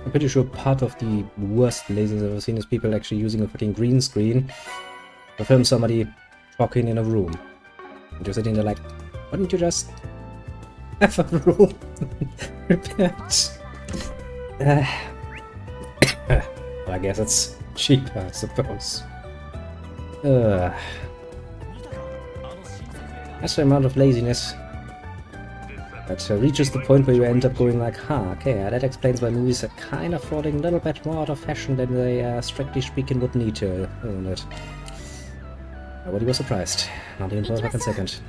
I'm pretty sure part of the worst laziness I've ever seen is people actually using a fucking green screen to film somebody talking in a room. And you're sitting there like, why don't you just have a room prepared? Well, I guess it's cheaper, I suppose. That's the amount of laziness that reaches the point where you end up going like, okay, that explains why movies are kind of falling a little bit more out of fashion than they, strictly speaking, would need to, isn't it? Nobody was surprised. Not even for a fucking second.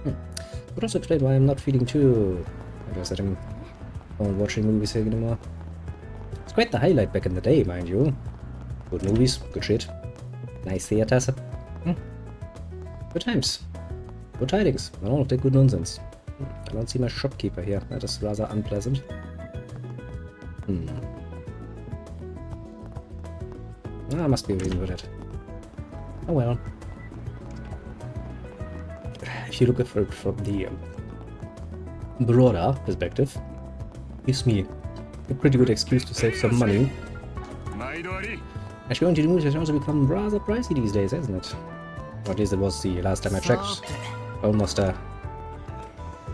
Would also explain why I'm not feeling too interested in watching movies here anymore. It's quite the highlight back in the day, mind you. Good movies, good shit. Nice theaters. Good times. Good tidings. And all of that good nonsense. I don't see my shopkeeper here. That is rather unpleasant. Must be a reason for that. Oh well. If you look at it from the broader perspective, gives me a pretty good excuse to save some money. Actually, going to the movies has also become rather pricey these days, hasn't it? Or at least it was the last time I checked. Almost all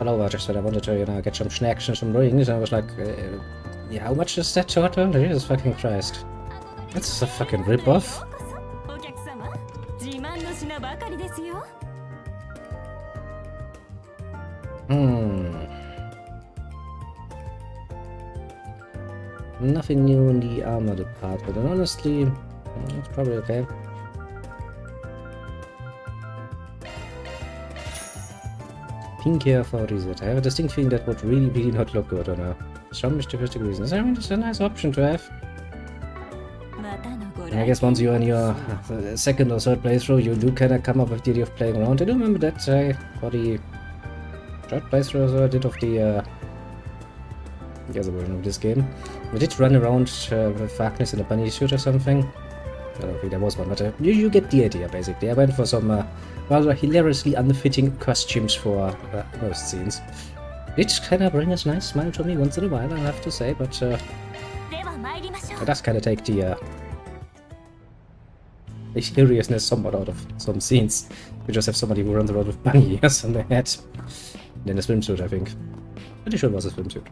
over just that I wanted to, you know, get some snacks and some drinks, and I was like, yeah, how much is that total? Jesus fucking Christ. That's a fucking rip-off. Nothing new in the armor department, and honestly, it's probably okay. Pink hair for reset. I have a distinct feeling that would really not look good on her. For some mysterious reasons. I mean, it's a nice option to have. And I guess once you're in your second or third playthrough, you do kind of come up with the idea of playing around. I do remember that for the third playthrough I did of the other version of this game. We did run around with Farkness in a bunny suit or something. I don't think there was one, but you get the idea, basically. I went for some rather hilariously unfitting costumes for most scenes. It kind of brings a nice smile to me once in a while, I have to say, but it does kind of take the hilariousness somewhat out of some scenes. You just have somebody who runs around with bunny ears on their head. And then a swimsuit, I think. Pretty sure it was a swimsuit.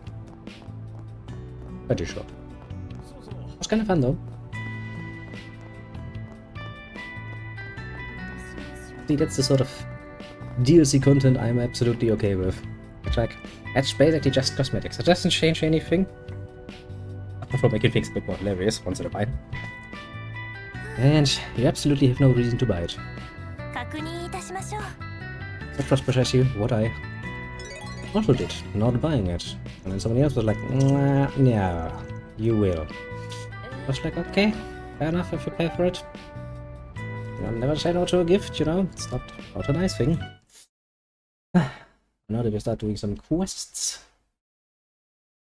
Pretty sure. It was kind of fun, though. See, that's the sort of DLC content I'm absolutely okay with. It's like, that's basically just cosmetics. It doesn't change anything. Apart from making things a bit more hilarious once in a while. And you absolutely have no reason to buy it. That was precisely what I also did, not buying it. And then somebody else was like, yeah, you will. I was like, okay, fair enough if you pay for it. I'll never say no to a gift, you know, it's not a nice thing. Now that we start doing some quests.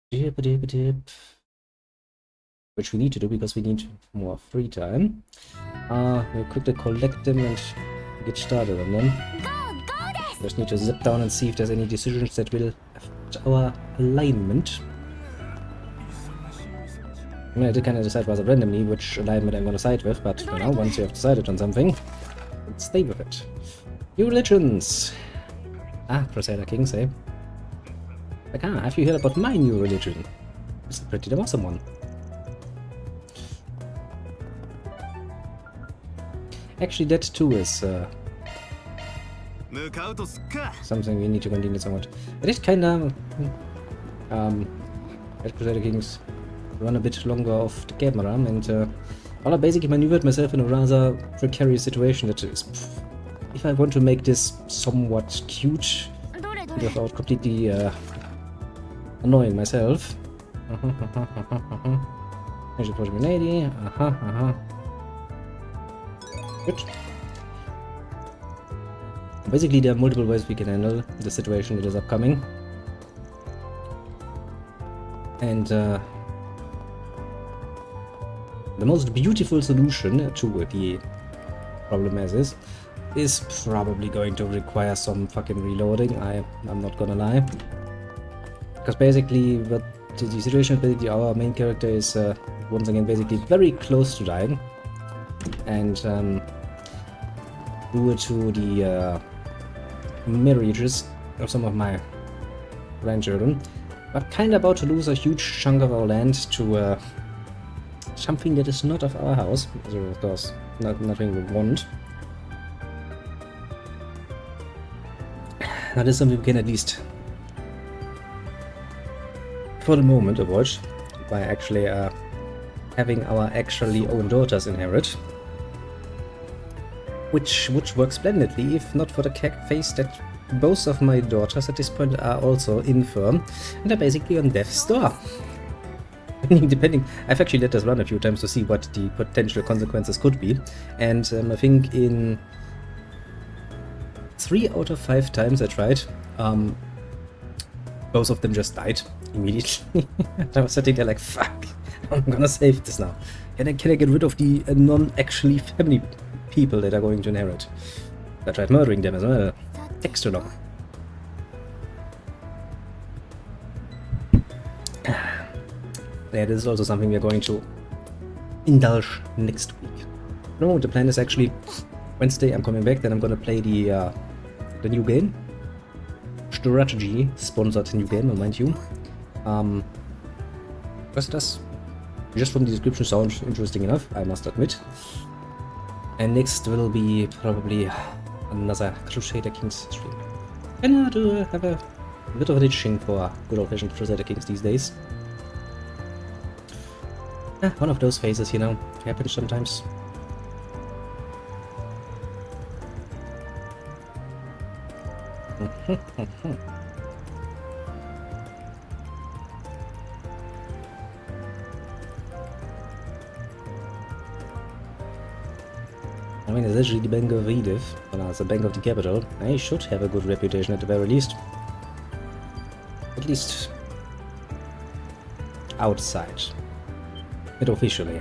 Which we need to do because we need more free time. We'll quickly collect them and get started on them. Just need to zip down and see if there's any decisions that will affect our alignment. I mean, I did kind of decide rather randomly which alignment I'm going to side with, but you know, once you have decided on something, stay with it. New religions! Crusader Kings, eh? Like, have you heard about my new religion? It's a pretty awesome one. Actually, that too is something we need to continue somewhat. I did kinda let Crusader Kings run a bit longer off the camera, and well, I basically maneuvered myself in a rather precarious situation that is, if I want to make this somewhat cute without completely annoying myself. I should put him in 80. Good. Basically, there are multiple ways we can handle the situation that is upcoming. And the most beautiful solution to the problem as is probably going to require some fucking reloading, I'm not gonna lie. Because basically what the situation is basically our main character is once again basically very close to dying, and due to the marriages of some of my grandchildren, we're kind of about to lose a huge chunk of our land to something that is not of our house, so of course nothing we want. That is something we can at least, for the moment, avoid by actually having our actually own daughters inherit, which would work splendidly if not for the case that both of my daughters at this point are also infirm and are basically on death's door. Depending, I've actually let this run a few times to see what the potential consequences could be, and I think in 3 out of 5 times I tried, both of them just died immediately. I was sitting there like, fuck, I'm gonna save this now. Can I get rid of the non-actually family people that are going to inherit? I tried murdering them as well. Takes too long. Yeah, this is also something we are going to indulge next week. No, the plan is actually Wednesday I'm coming back, then I'm gonna play the new game. Strategy sponsored new game, mind you. What's this? Just from the description sounds interesting enough, I must admit. And next will be probably another Crusader Kings stream. And I do have a bit of an itching for good old-fashioned Crusader Kings these days. One of those phases, you know, happens sometimes. I mean, it's actually the Bank of Edith, well, it's the Bank of the Capital. I should have a good reputation at the very least. At least outside. Not officially.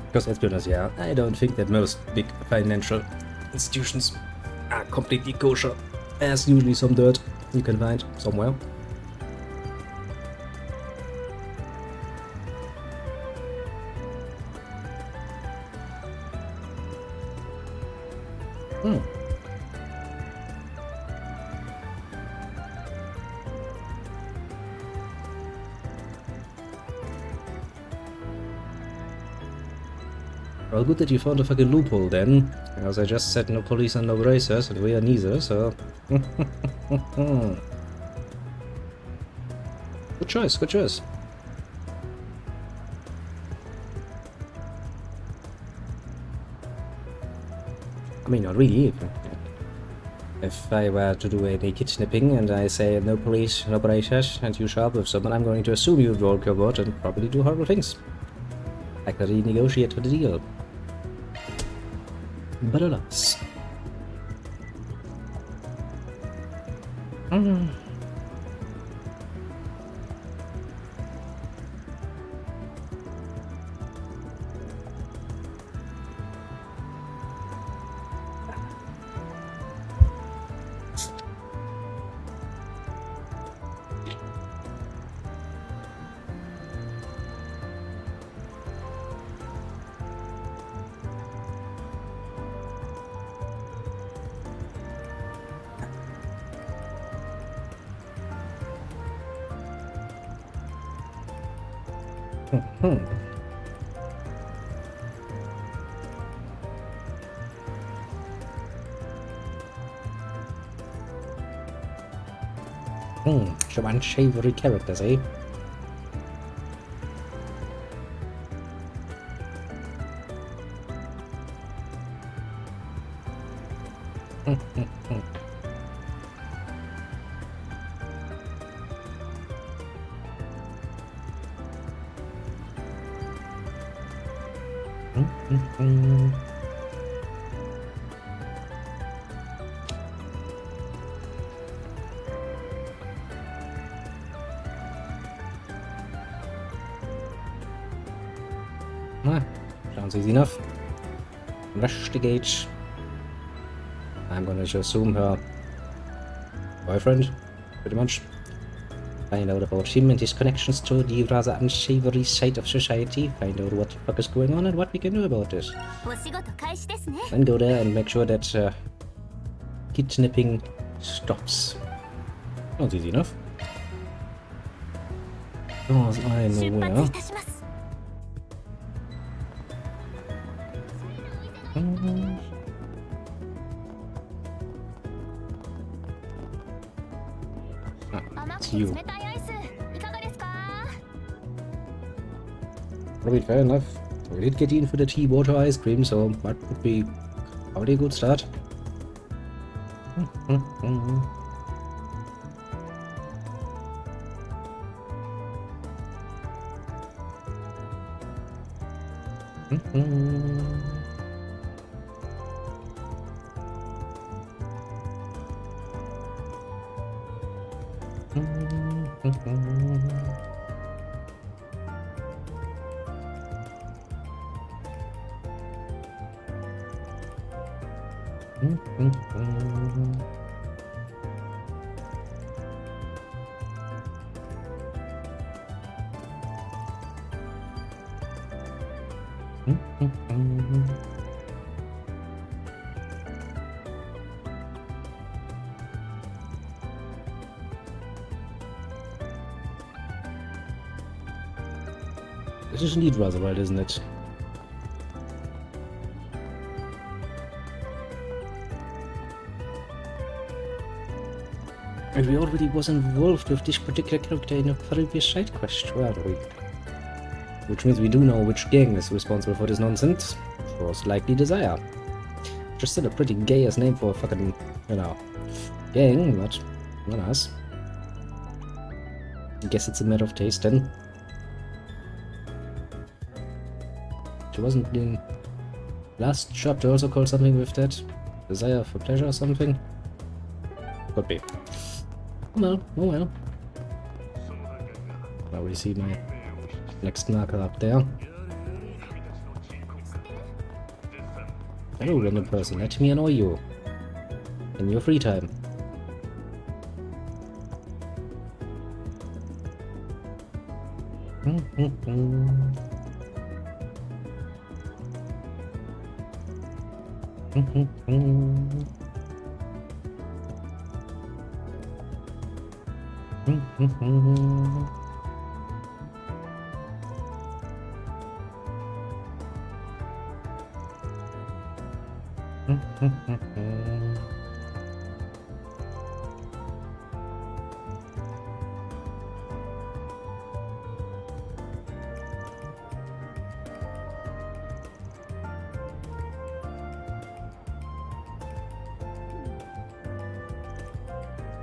Because let's be honest, yeah, I don't think that most big financial institutions are completely kosher. There's usually some dirt you can find somewhere. Well, good that you found a fucking loophole then, because I just said no police and no racers, and we are neither, so... Good choice, good choice. I mean, not really. If I were to do a kidnapping and I say no police, no racers, and you show up with someone, I'm going to assume you broke your word and probably do horrible things. Like renegotiate for the deal. But alas. Some unsavory characters, eh? Sounds easy enough. Investigate. I'm gonna just assume her boyfriend. pretty much. Find out about him and his connections to the rather unsavory side of society, find out what the fuck is going on and what we can do about it. Then go there and make sure that kidnapping stops. Sounds easy enough. Because I know where. It's you. Probably fair enough. We did get in for the tea, water, ice cream, so that would be probably a good start. This is indeed rather wild, isn't it? And we already was involved with this particular character in a previous side quest, weren't we? Which means we do know which gang is responsible for this nonsense. Most likely Desire. Just still a pretty gay-ass name for a fucking, you know, gang, but not us. I guess it's a matter of taste then. She wasn't in last chapter also called something with that? Desire for pleasure or something? Could be. Oh well, oh well. Now we see my next marker up there. Hello, random person, let me annoy you. In your free time.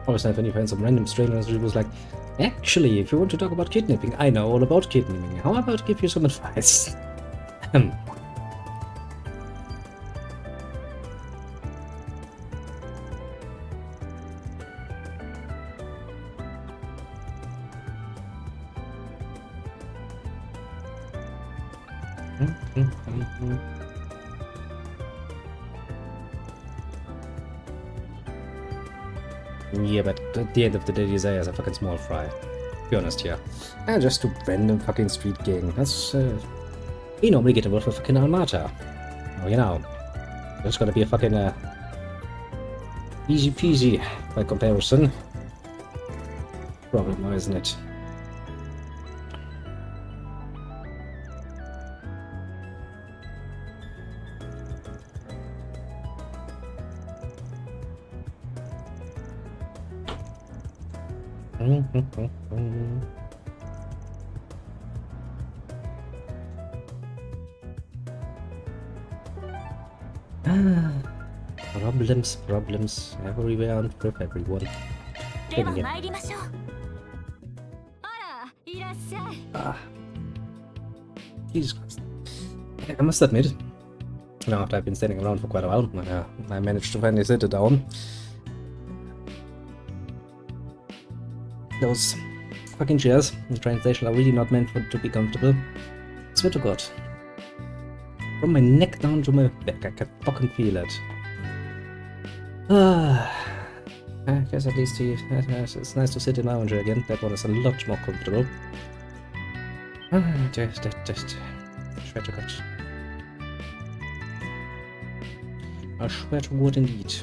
Always nice when you find some random strangers who was like, actually, if you want to talk about kidnapping, I know all about kidnapping. How about give you some advice? Yeah, but at the end of the day, Desire is a fucking small fry. Be honest here. Just a random fucking street gang. That's, we normally get involved with fucking Almata. Oh, you know. That's gonna be a fucking, easy peasy by comparison. Problem, isn't it? Problems everywhere and with everyone. Jesus Christ. I must admit, now after I've been standing around for quite a while, I managed to finally sit down. Those fucking chairs in translation are really not meant to be comfortable. Swear to God. From my neck down to my back, I can fucking feel it. I guess at least it's nice to sit in my own chair again. That one is a lot more comfortable. Just. Swear to God. I swear to God indeed.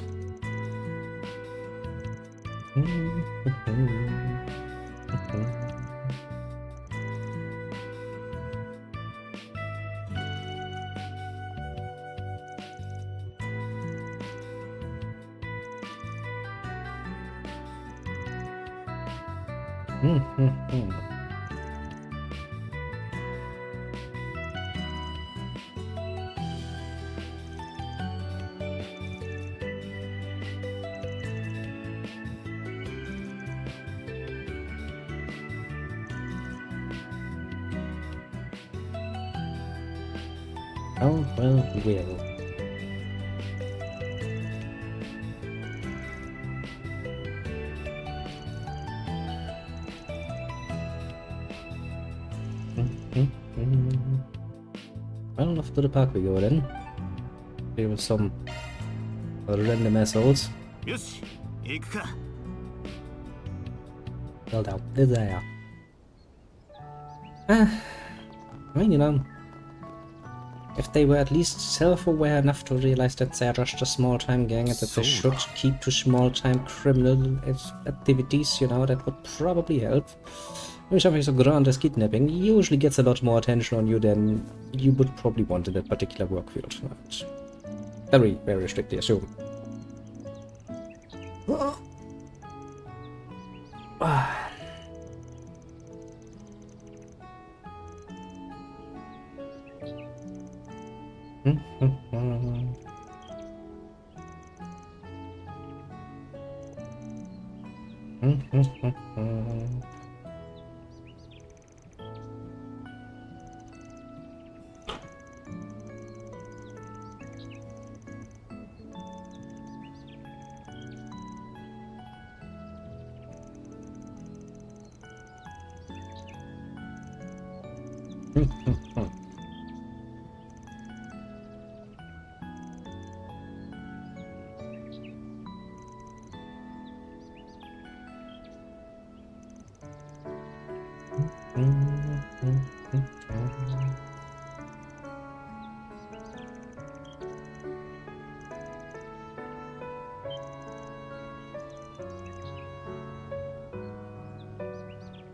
Oh, well, we will. Well, off to the park we go then. Here with some random assholes. Well, down there. I mean, you know, if they were at least self-aware enough to realize that they're just a small-time gang and that they should keep to small-time criminal activities, you know, that would probably help. I mean, something so grand as kidnapping usually gets a lot more attention on you than you would probably want in that particular work field. Right? Very, very strictly assume.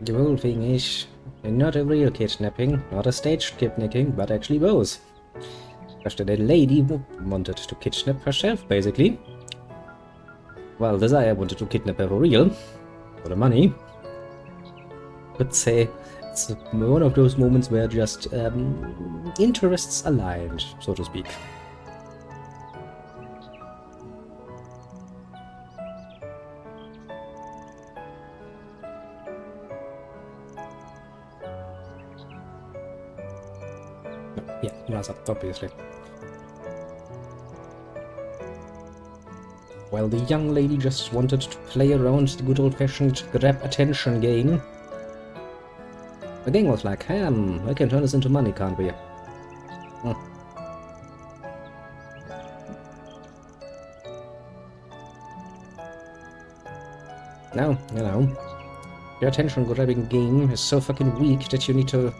The whole thing is not a real kidnapping, not a staged kidnapping, but actually both. Just that a lady wanted to kidnap herself, basically. While Desire wanted to kidnap her for real, for the money. Could say it's one of those moments where just interests aligned, so to speak. Yeah, Raza, obviously. While the young lady just wanted to play around the good old-fashioned grab attention game, the gang was like, hey, we can turn this into money, can't we? Now, you know, your attention-grabbing game is so fucking weak that you need to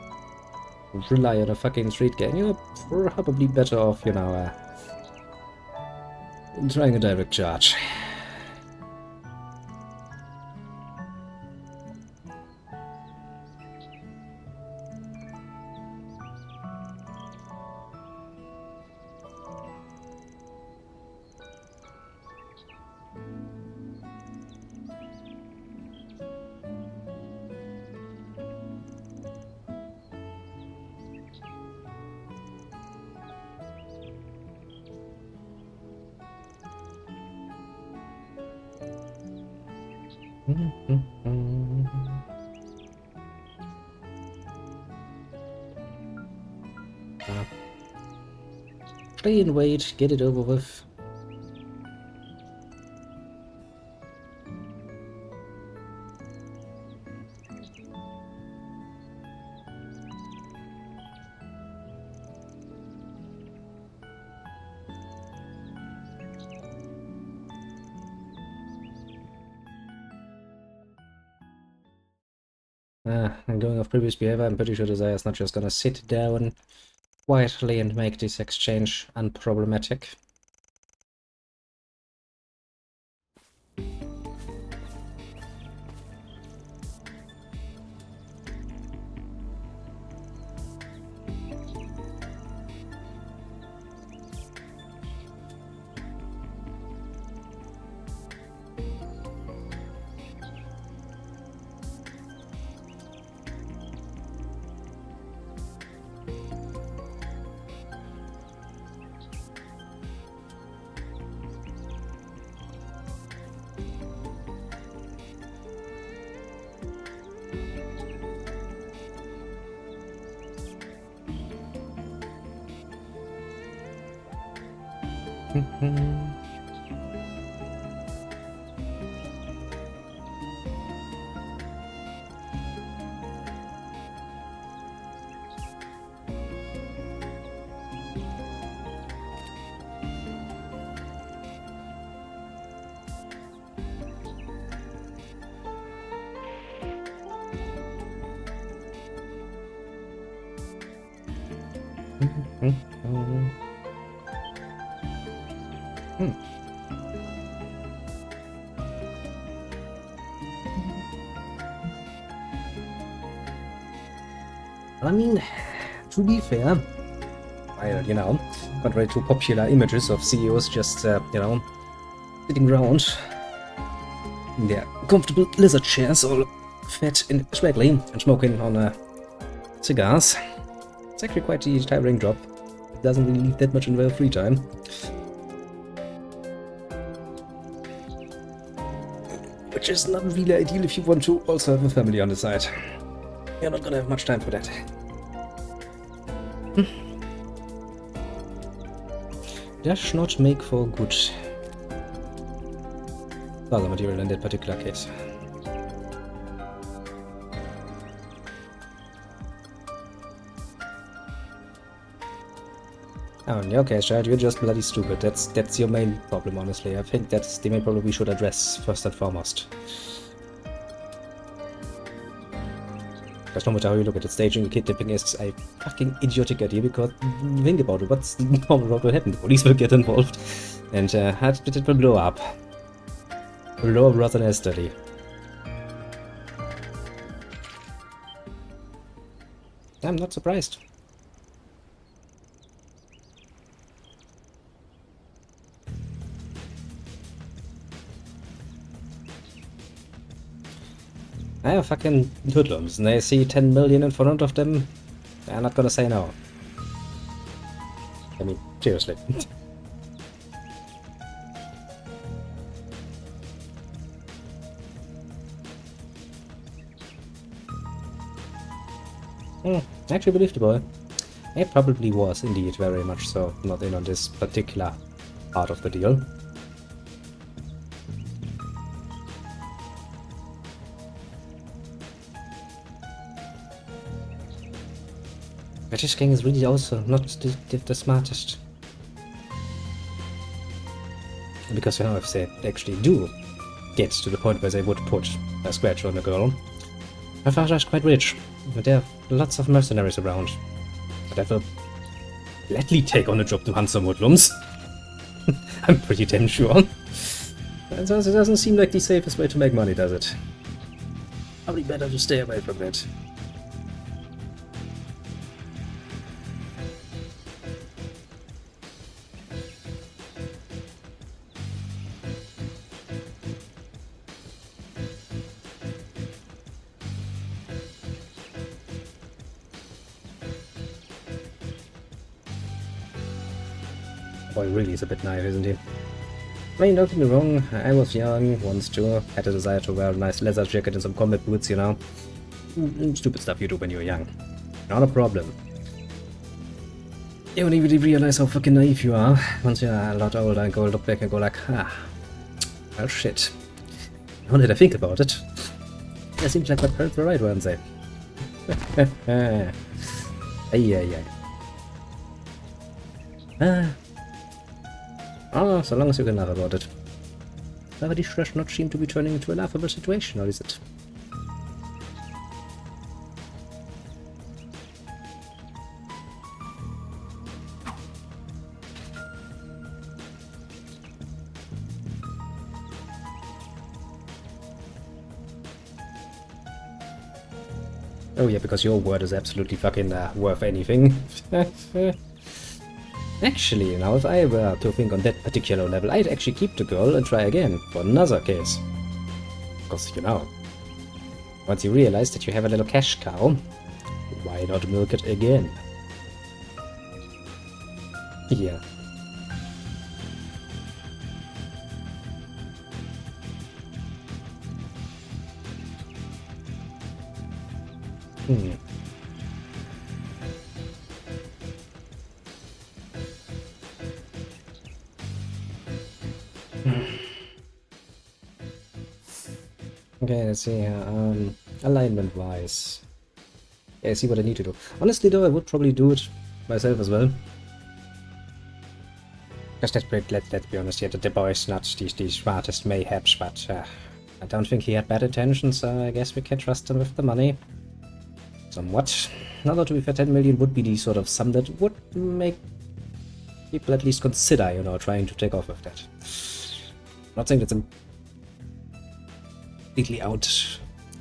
rely on a fucking street gang. You're probably better off, you know, trying a direct charge. Play and wait, get it over with. And going off previous behavior, I'm pretty sure Desire is not just gonna sit down quietly and make this exchange unproblematic. I mean, to be fair, you know, contrary to popular images of CEOs just, you know, sitting around in their comfortable lizard chairs, all fat and swaggly, and smoking on cigars. It's actually quite a tiring job. It doesn't really leave that much in the way of free time. Which is not really ideal if you want to also have a family on the side. You're not gonna have much time for that. Does not make for good other material in that particular case. Oh, in your case, child, you're just bloody stupid. That's your main problem, honestly. I think that's the main problem we should address first and foremost. Because no matter how you look at it, staging kidnapping is a fucking idiotic idea, because think about it, what's normal what will happen? The police will get involved, and it will blow up. Blow up rather nastily. I'm not surprised. I have fucking hoodlums, and they see 10 million in front of them. They're not gonna say no. I mean, seriously. Actually, believe the boy. It probably was indeed very much so not in on this particular part of the deal. British Gang is really also not the smartest. Because, you know, if they actually do get to the point where they would put a scratch on a girl, my father is quite rich. There are lots of mercenaries around. But I will gladly take on a job to hunt some hoodlums. I'm pretty damn sure. It doesn't seem like the safest way to make money, does it? Probably better to stay away from that. Boy really is a bit naive, isn't he? I mean, don't get me wrong, I was young once too, had a desire to wear a nice leather jacket and some combat boots, you know. Stupid stuff you do when you're young. Not a problem. You only really realize how fucking naive you are once you're a lot older and go look back and go like, well shit. Now that I think about it, it seems like my parents were right, weren't they? Oh, so long as you can laugh about it. However, this does not seem to be turning into a laughable situation, or is it? Oh yeah, because your word is absolutely fucking worth anything. Actually, now if I were to think on that particular level, I'd actually keep the girl and try again for another case. Because, you know, once you realize that you have a little cash cow, why not milk it again? Yeah. Hmm. Okay, let's see here. Alignment-wise. Yeah, I see what I need to do. Honestly, though, I would probably do it myself as well. Because let's be honest here, the boy is not the smartest mayhaps, but I don't think he had bad intentions, so I guess we can trust him with the money. Somewhat. Although, to be fair, 10 million would be the sort of sum that would make people at least consider, you know, trying to take off with that. I'm not saying that's completely out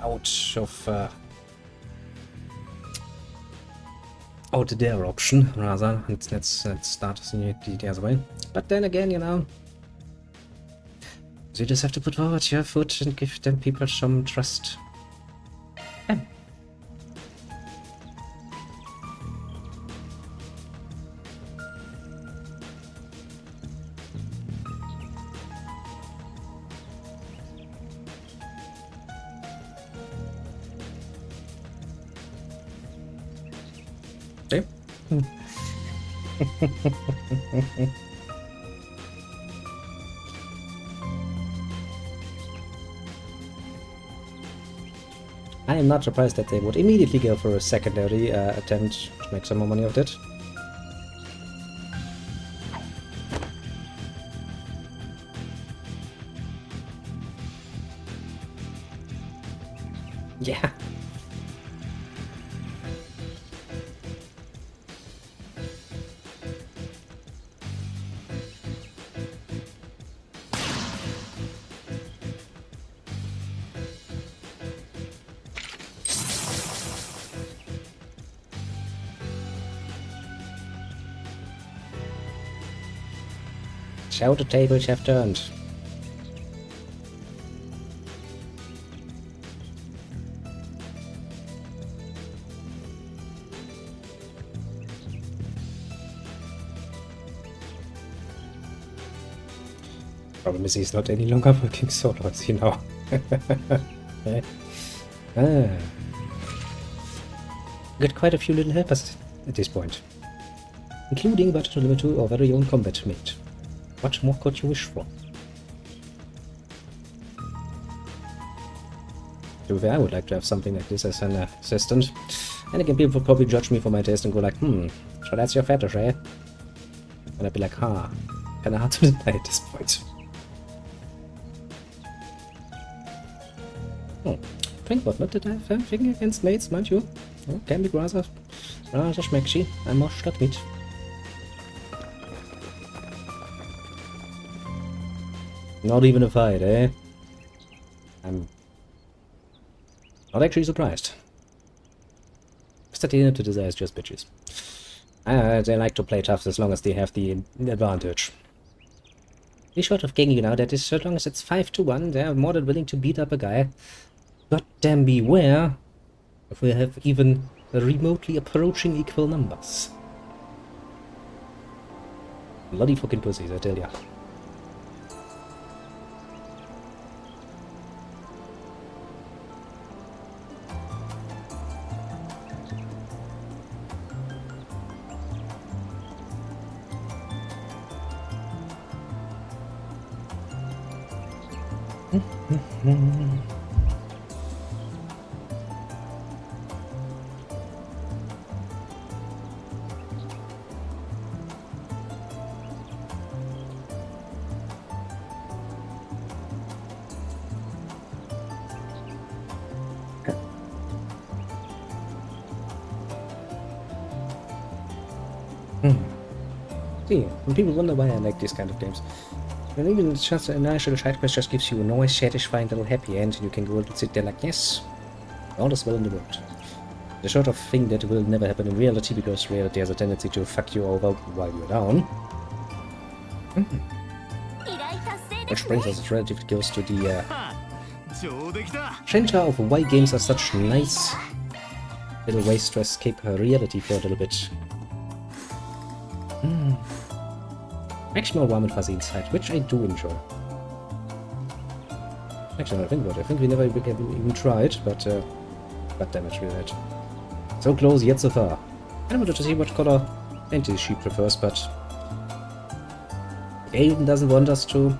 of out their option, rather. Let's start seeing it the other way. But then again, you know, so you just have to put forward your foot and give them people some trust. Yeah. Okay. I am not surprised that they would immediately go for a secondary attempt to make some more money of it. Yeah. Show the tables have turned. Problem is he's not any longer working solos, you know. Got quite a few little helpers at this point. Including but not limited to our very own combat mate. What more could you wish for? To be fair, I would like to have something like this as an assistant. And again, people would probably judge me for my taste and go like, so that's your fetish, eh? And I'd be like, kinda hard to deny at this point. Drink what? Not that I have anything against mates, mind you. Oh, can be rather schmeckzy, I must admit. Not even a fight, eh? I'm not actually surprised. Because at the end of the day, it's just bitches. They like to play tough as long as they have the advantage. Be short of king, you know, that is, so long as it's 5-1, they're more than willing to beat up a guy. Goddamn beware if we have even remotely approaching equal numbers. Bloody fucking pussies, I tell ya. See, when people wonder why I like these kind of games. And even just a nice little side quest just gives you a nice, satisfying little happy end, and you can go and sit there like, yes, all is well in the world. The sort of thing that will never happen in reality, because reality has a tendency to fuck you over while you're down. Which brings us relatively close to the center of why games are such nice little ways to escape reality for a little bit. Actually more warm and fuzzy inside, which I do enjoy. Actually, I think we never even tried, but god damn it, we had. So close yet so far. I wanted to see what color paint she prefers, but the game doesn't want us to.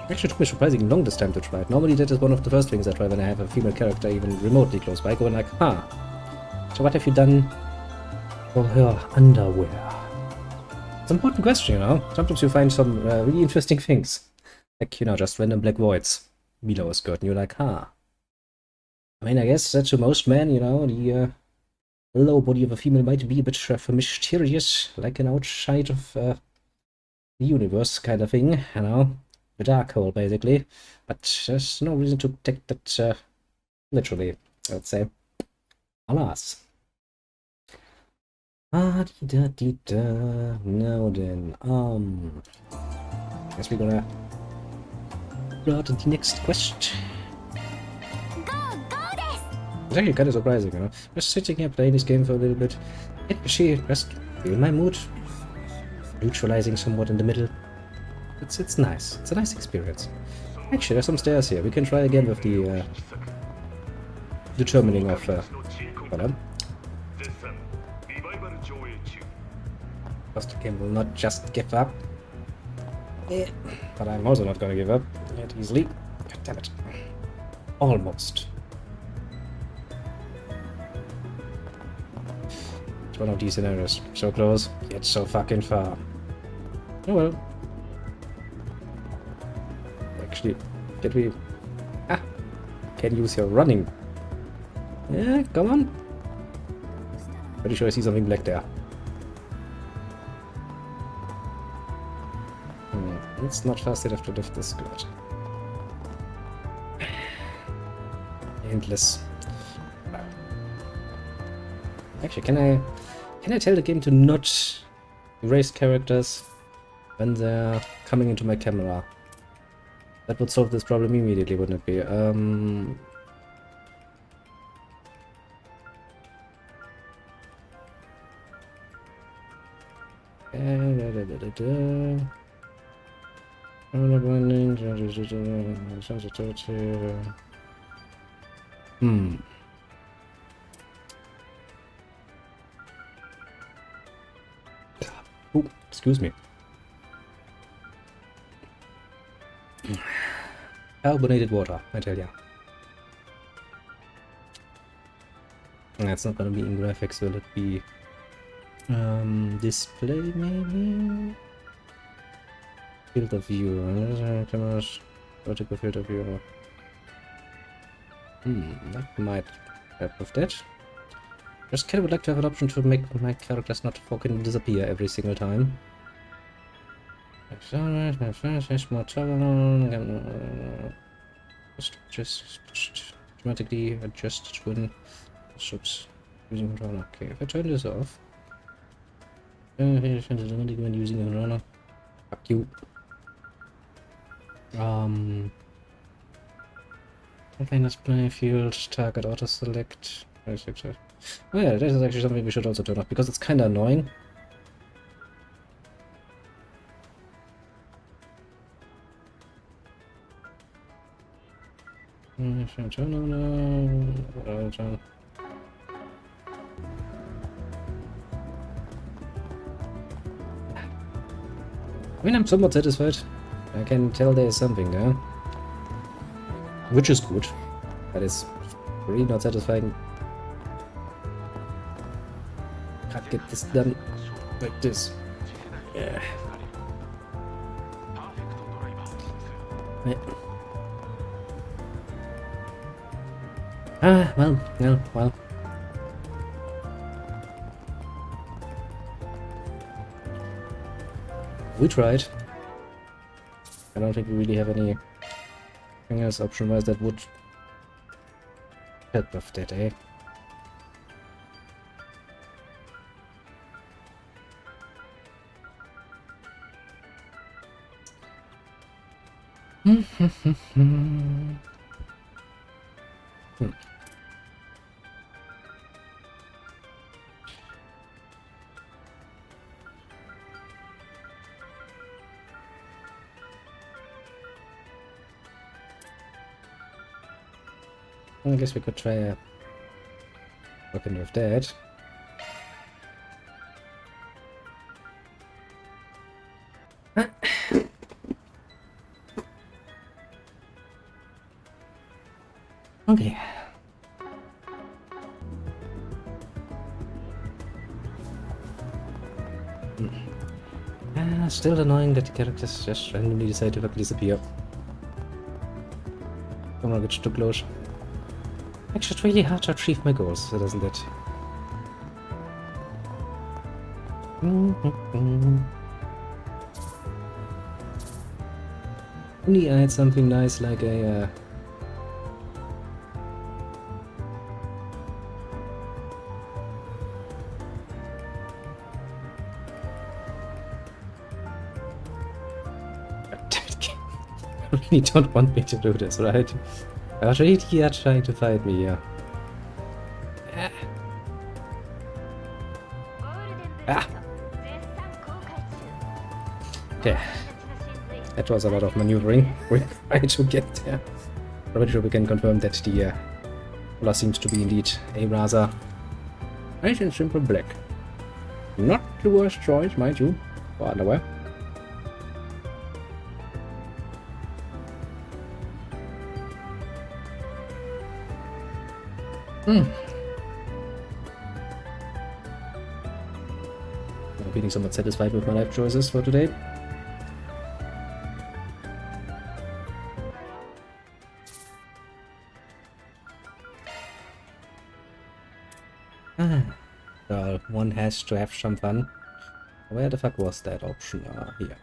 Actually, it took me surprisingly long this time to try it. Normally that is one of the first things I try when I have a female character even remotely close by, going like, huh, so what have you done for her underwear? It's an important question, you know? Sometimes you find some really interesting things. Like, you know, just random black voids below a skirt, and you're like, huh. I mean, I guess that to most men, you know, the lower body of a female might be a bit mysterious, like an outside of the universe kind of thing, you know? The dark hole, basically. But there's no reason to take that literally, I would say. Alas. Ah-dee-da-dee-da. Now then, guess we're gonna go on to the next quest. It's actually kind of surprising, you know? Just sitting here playing this game for a little bit. It actually just feel my mood. Neutralizing somewhat in the middle. It's nice. It's a nice experience. Actually, there's some stairs here. We can try again with the determining of hold on. Because the game will not just give up. But I'm also not gonna give up that easily. God damn it. Almost. It's one of these scenarios. So close, yet so fucking far. Oh well. Actually, did we... Ah! Can use your running. Yeah, come on. Pretty sure I see something black there. It's not fast enough to lift this skirt. Endless. Wow. Actually, can I tell the game to not erase characters when they're coming into my camera? That would solve this problem immediately, wouldn't it be? Oh, excuse me. Carbonated water, I tell ya. That's not gonna be in graphics, will it be display maybe? Field of view, cameras, vertical field of view. That might help with that. Just kind of would like to have an option to make my characters not fucking disappear every single time. Just automatically adjust twin subs using runner. Okay, if I turn this off, when using a runner. Fuck you. Containers play field target auto select. Oh yeah, that is actually something we should also turn off because it's kind of annoying. I mean, I'm somewhat satisfied. I can tell there's something there. Which is good. But it's really not satisfying. Can't get this done like this. Yeah. Well. We tried. I don't think we really have anything else option-wise that would help with that, eh? I guess we could try working with that. Okay. Still annoying that the characters just randomly decide to disappear. I'm a bit too close. Actually, it's really hard to achieve my goals, isn't it? Only I had something nice like a I really don't want me to do this, right? I really are trying to fight me here. Okay. That was a lot of maneuvering. We're trying to get there. Pretty sure we can confirm that the color seems to be indeed a rather nice and simple black. Not the worst choice, mind you, for underwear. I'm feeling somewhat satisfied with my life choices for today. Well, one has to have some fun. Where the fuck was that option? Here.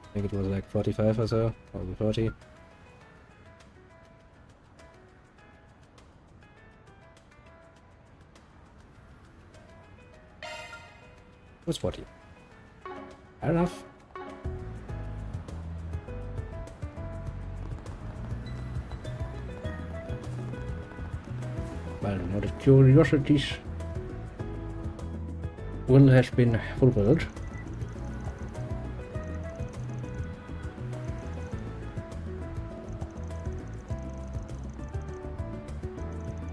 I think it was like 45 or so, or 40. It was 40. Fair enough. Well, now the curiosities will have been fulfilled.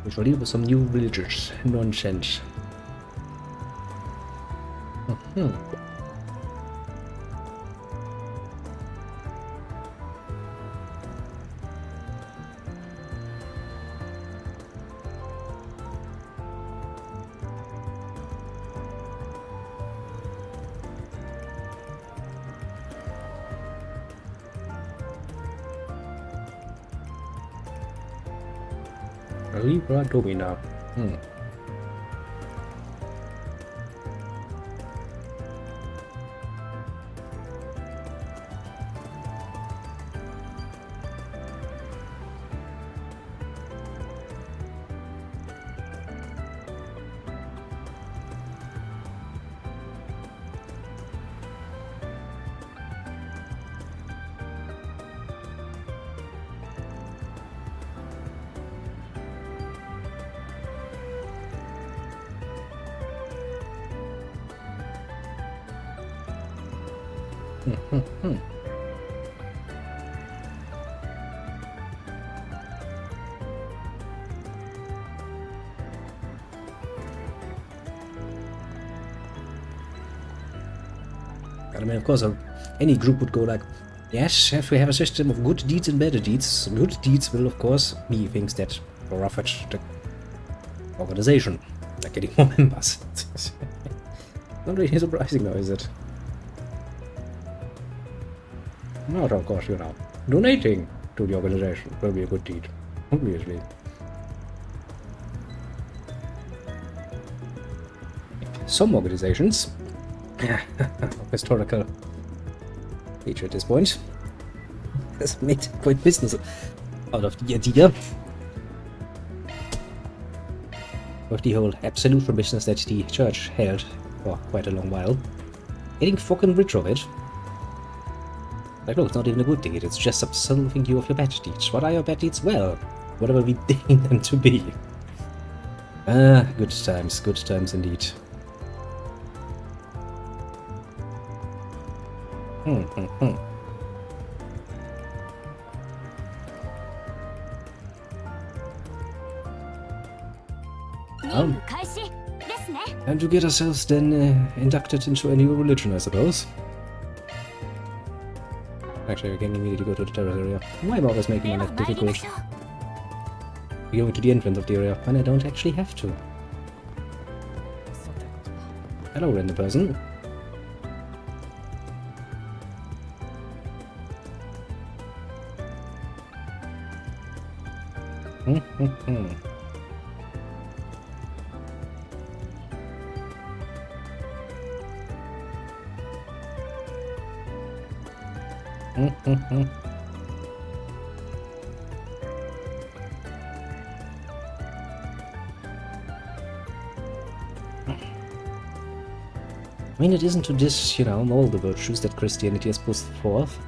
We shall leave with some new villagers. Nonsense. Libra Domina. I mean, of course, any group would go like, yes, if we have a system of good deeds and better deeds, good deeds will, of course, be things that profit the organization, like getting more members. Not really surprising, though, is it? Not, of course, you know, donating to the organization will be a good deed, obviously. Some organizations of historical nature at this point has made quite business out of the idea with the whole absolution business that the church held for quite a long while. Getting fucking rich of it. Like, look, it's not even a good deed, it's just absolving you of your bad deeds. What are your bad deeds? Well, whatever we deem them to be. Ah, good times indeed. And to get ourselves then inducted into a new religion, I suppose. Actually, I can immediately go to the terrace area. Why am I always making my life difficult? Going to the entrance of the area when I don't actually have to. Hello, random person. I mean, it isn't to diss, all the virtues that Christianity has pushed forth.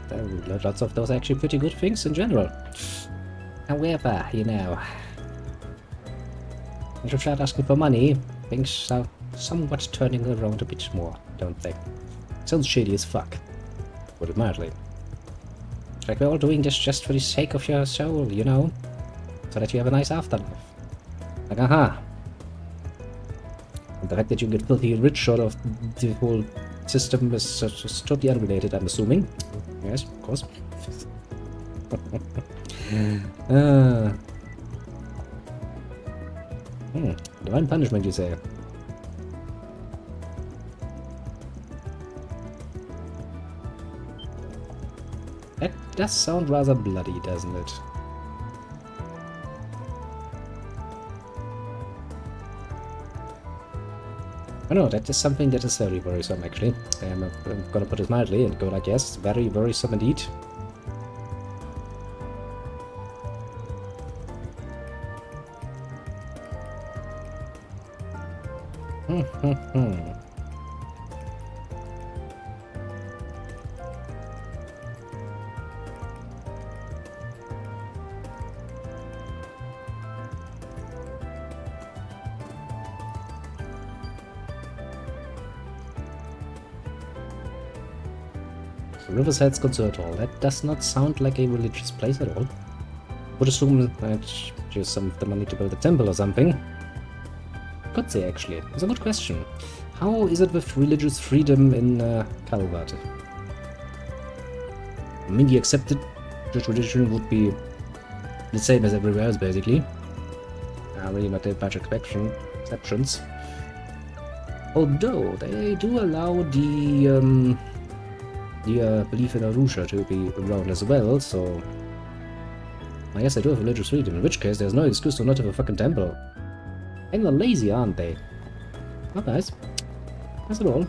Lots of those are actually pretty good things in general. However, I should start asking for money. Things are somewhat turning around a bit more, don't they? Sounds shady as fuck. Put it mildly. It's like we're all doing this just for the sake of your soul, so that you have a nice afterlife. Like, aha. And the fact that you get filthy rich out of the whole system is just totally unrelated, I'm assuming. Yes, of course. Divine punishment, you say? That does sound rather bloody, doesn't it? Oh no, that is something that is very worrisome, actually. I'm gonna put it mildly and go like, yes, very worrisome indeed. Riverside's concert hall. That does not sound like a religious place at all. Would assume that use some of the money to build a temple or something. Could say, actually. It's a good question. How is it with religious freedom in Calvert? I mean, the accepted Jewish religion would be the same as everywhere else, basically. Really not that much exceptions. Although, they do allow the belief in Arusha to be around as well, so I guess I do have religious freedom, in which case there's no excuse to not have a fucking temple. And they're lazy, aren't they? Not nice. That's it all.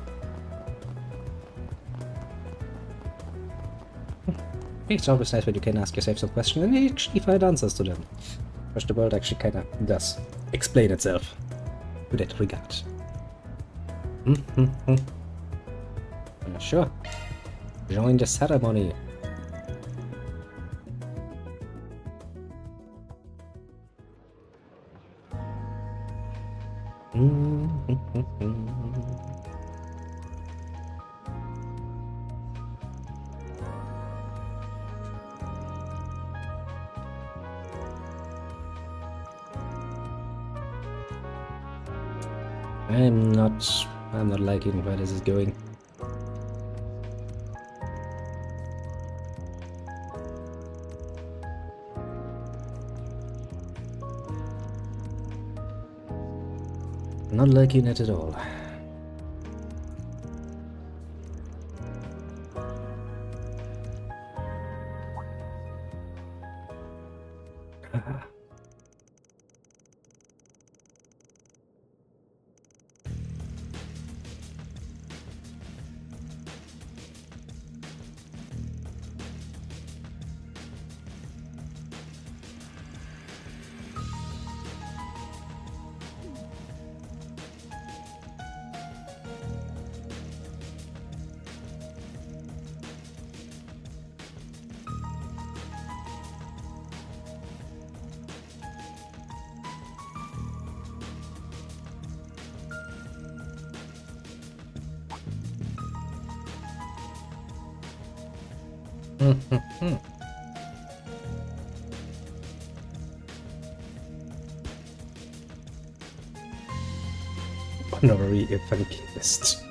It's always nice when you can ask yourself some questions and you actually find answers to them. Which the world actually kinda does explain itself to that regard. Sure. Join the ceremony. I'm not liking where this is going. Not liking it at all. Honorary evangelist.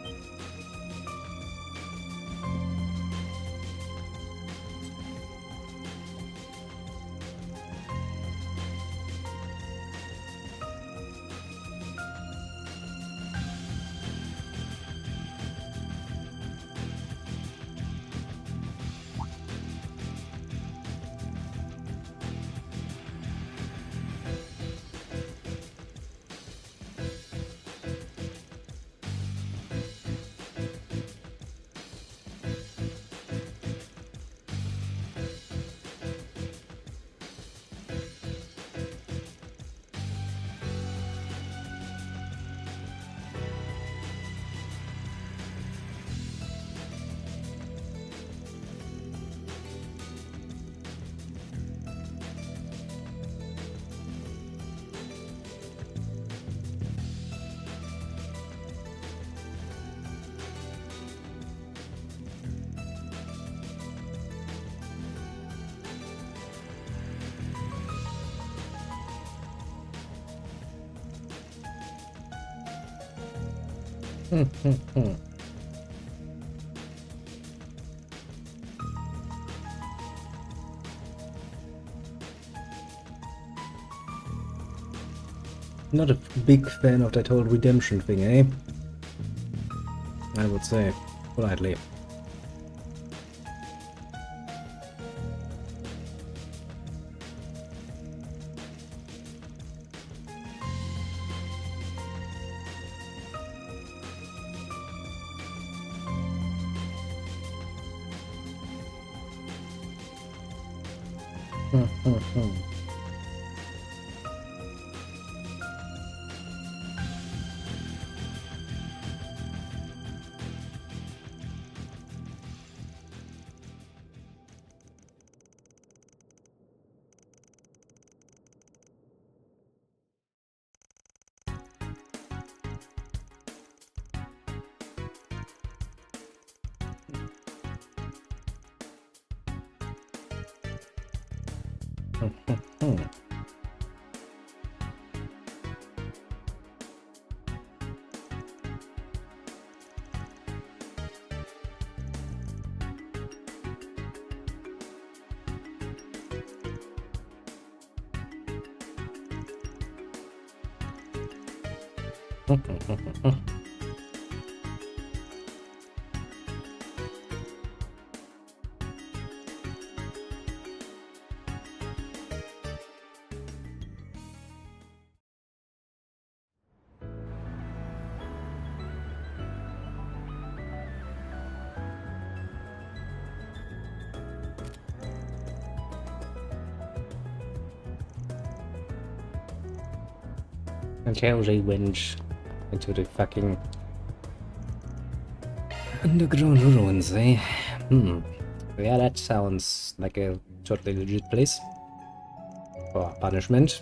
Not a big fan of that whole redemption thing, eh? I would say, politely. Until they went into the fucking underground ruins, eh? Yeah, that sounds like a totally legit place for punishment.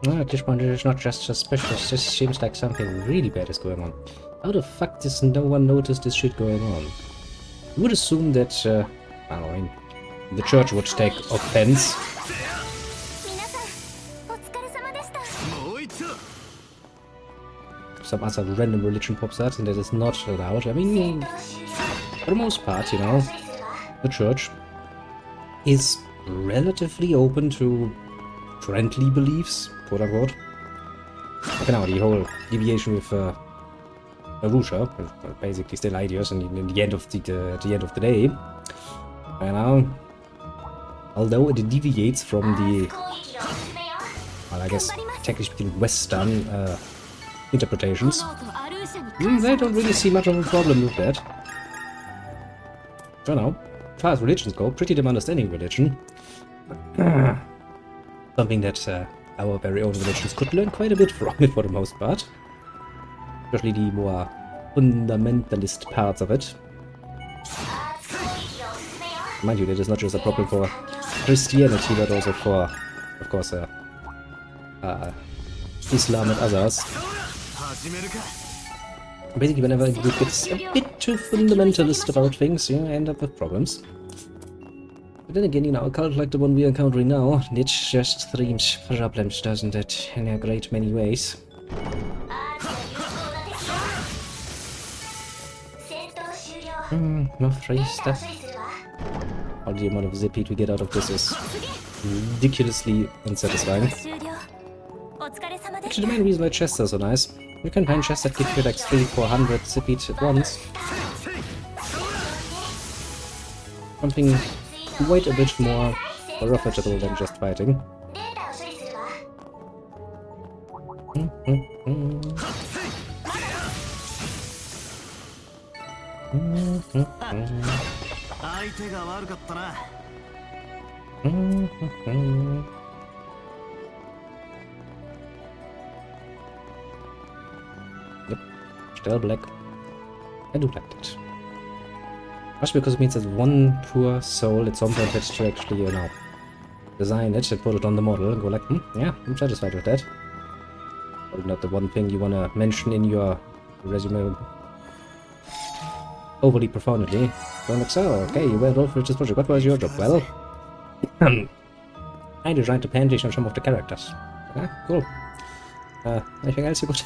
At this point, it is not just suspicious. This seems like something really bad is going on. How the fuck does no one notice this shit going on? You would assume that, I don't know, the church would take offense. Some other random religion pops out and that is not allowed. I mean, for the most part, you know, the church is relatively open to friendly beliefs, quote unquote. Okay, now the whole deviation with Arusha, basically still ideas, and in the end of the day, you know, although it deviates from the, well, I guess technically speaking, Western interpretations, they don't really see much of a problem with that. So now, as far as religions go, pretty damn understanding religion. something that our very own religions could learn quite a bit from it for the most part. Especially the more fundamentalist parts of it. Mind you, that is not just a problem for Christianity, but also for, of course, Islam and others. Basically, whenever a group gets a bit too fundamentalist about things, you end up with problems. But then again, you know, a cult like the one we are encountering now, it just screams problems, doesn't it? In a great many ways. No free stuff. All the amount of zippy we get out of this is ridiculously unsatisfying. Actually, the main reason why chests are so nice, you can find chests that give you like 300-400 zippies at once. Something quite a bit more profitable than just fighting. Yep, still black. I do like that. Especially because it means that one poor soul at some point has to actually, you know, design it and put it on the model and go like, yeah, I'm satisfied with that. Probably not the one thing you want to mention in your resume overly profoundly. Going like, so, okay, you were involved with this project. What was your job? Well, I designed the painting on some of the characters. Okay, cool. Anything else you got?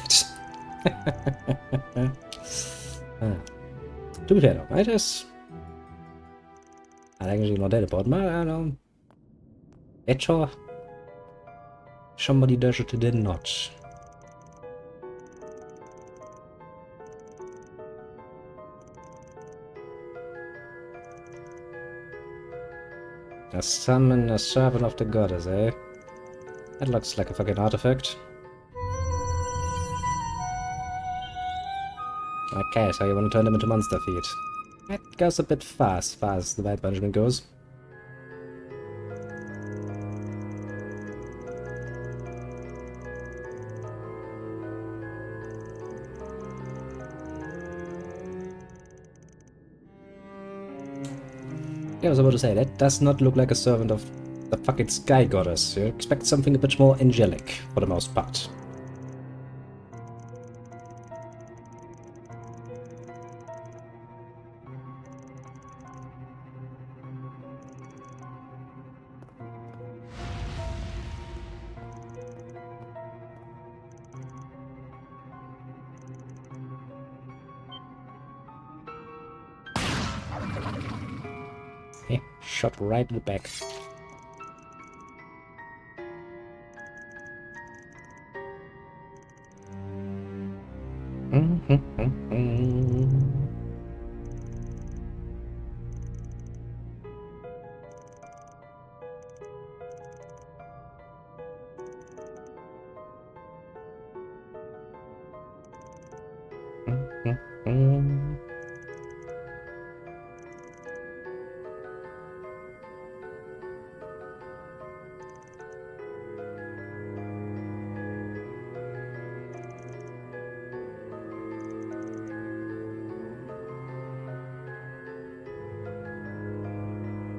To be fair though, I just... I'm actually not that important, but I don't know. Better somebody does it than not. A summon a servant of the goddess, eh? That looks like a fucking artifact. Okay, so you want to turn them into monster feet. That goes a bit fast, as far as the bad punishment goes. Yeah, I was about to say, that does not look like a servant of the fucking sky goddess. You expect something a bit more angelic, for the most part. Yeah, shot right in the back.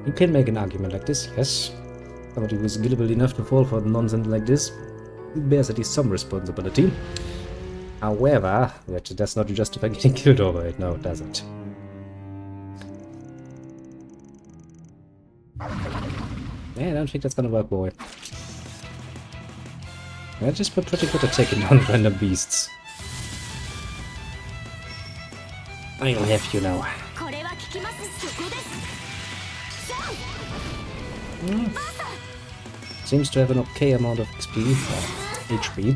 You can make an argument like this, yes. Somebody who is gullible enough to fall for nonsense like this bears at least some responsibility. However, that does not justify getting killed over it. No, it doesn't. Yeah, I don't think that's gonna work, boy. I just been pretty good at taking down random beasts. I'll have you now. Seems to have an okay amount of XP, or HP.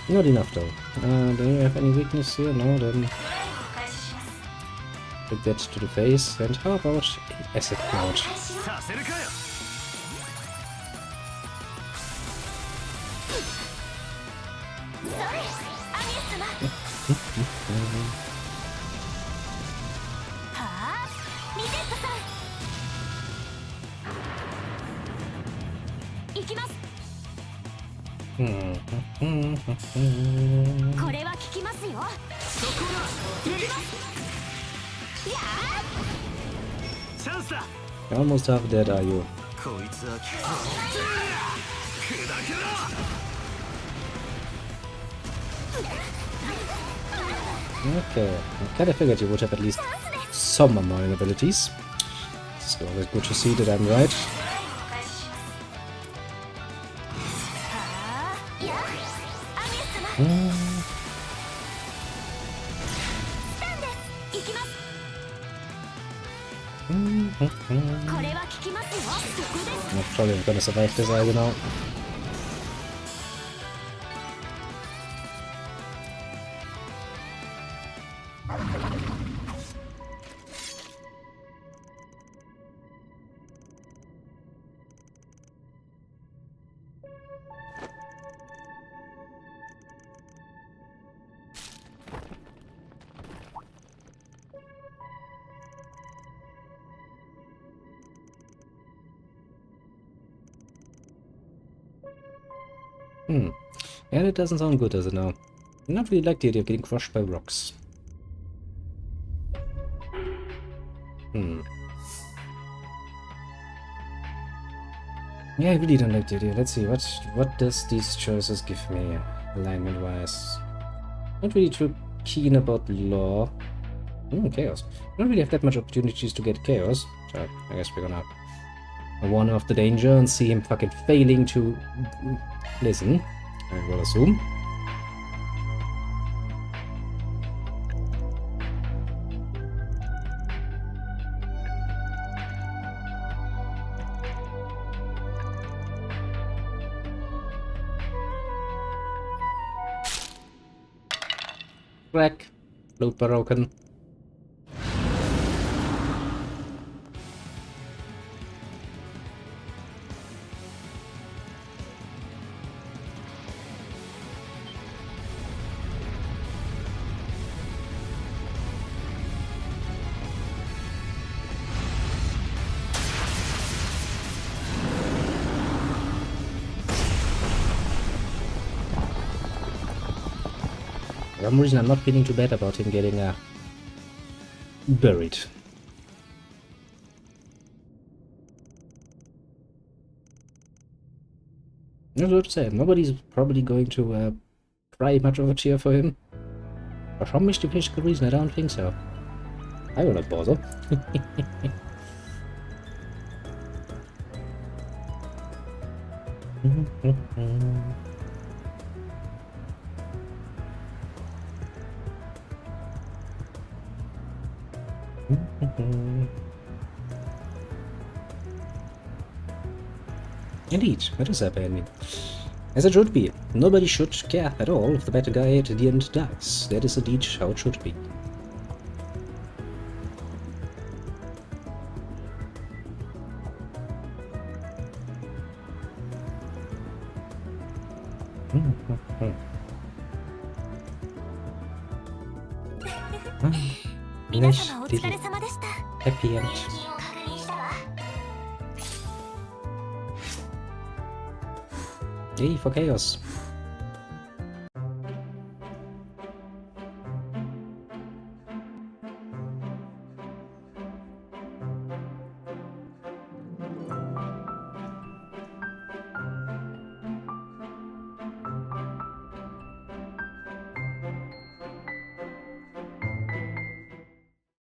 Not enough though. Do you have any weakness here? No, then put that to the face. And how about acid cloud? リセットさん行きます。これは効きますよ。そこだ。行きます。やーチャンスだ。 You're almost half dead, are you? こいつは効くぞ。砕けろ。Okay, I kind of figured you would have at least some annoying abilities. It's always good to see that I'm right. I'm probably not gonna survive this either now. Yeah, that doesn't sound good, does it now? I not really like the idea of getting crushed by rocks. Yeah, I really don't like the idea. Let's see, what does these choices give me, alignment-wise? Not really too keen about law. Chaos. I don't really have that much opportunities to get chaos, so I guess we're gonna warn off the danger and see him fucking failing to listen, I will assume. Crack. Loop broken. For some reason I'm not feeling too bad about him getting buried. I was about to say, nobody's probably going to cry much of a tear for him. For some mystical reason, I don't think so. I will not bother. Indeed, that is happening. As it should be. Nobody should care at all if the bad guy at the end dies. That is indeed how it should be. Nice, happy end. Yay for chaos.